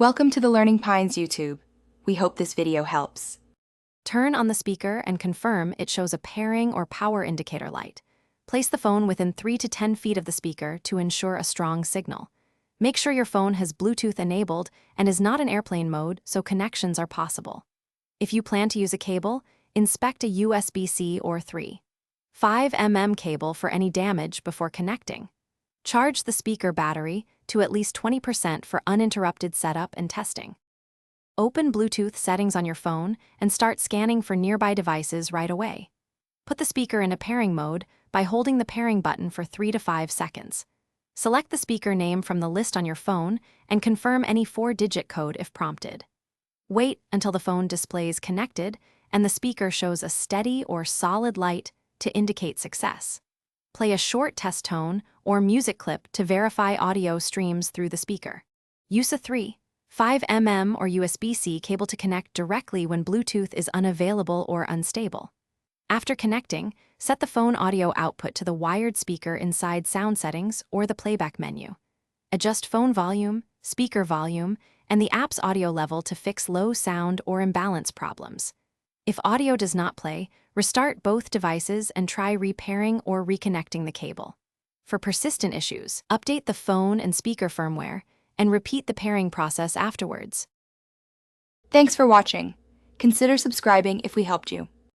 Welcome to the Learning Pines YouTube. We hope this video helps. Turn on the speaker and confirm it shows a pairing or power indicator light. Place the phone within 3 to 10 feet of the speaker to ensure a strong signal. Make sure your phone has Bluetooth enabled and is not in airplane mode so connections are possible. If you plan to use a cable, inspect a USB-C or 3.5 cable for any damage before connecting. Charge the speaker battery to at least 20% for uninterrupted setup and testing. Open Bluetooth settings on your phone and start scanning for nearby devices right away. Put the speaker in a pairing mode by holding the pairing button for 3 to 5 seconds. Select the speaker name from the list on your phone and confirm any 4-digit code if prompted. Wait until the phone displays connected and the speaker shows a steady or solid light to indicate success. Play a short test tone or music clip to verify audio streams through the speaker. Use a 3.5 or USB-C cable to connect directly when Bluetooth is unavailable or unstable. After connecting, set the phone audio output to the wired speaker inside Sound Settings or the Playback menu. Adjust phone volume, speaker volume, and the app's audio level to fix low sound or imbalance problems. If audio does not play, restart both devices and try repairing or reconnecting the cable. For persistent issues, update the phone and speaker firmware and repeat the pairing process afterwards. Thanks for watching. Consider subscribing if we helped you.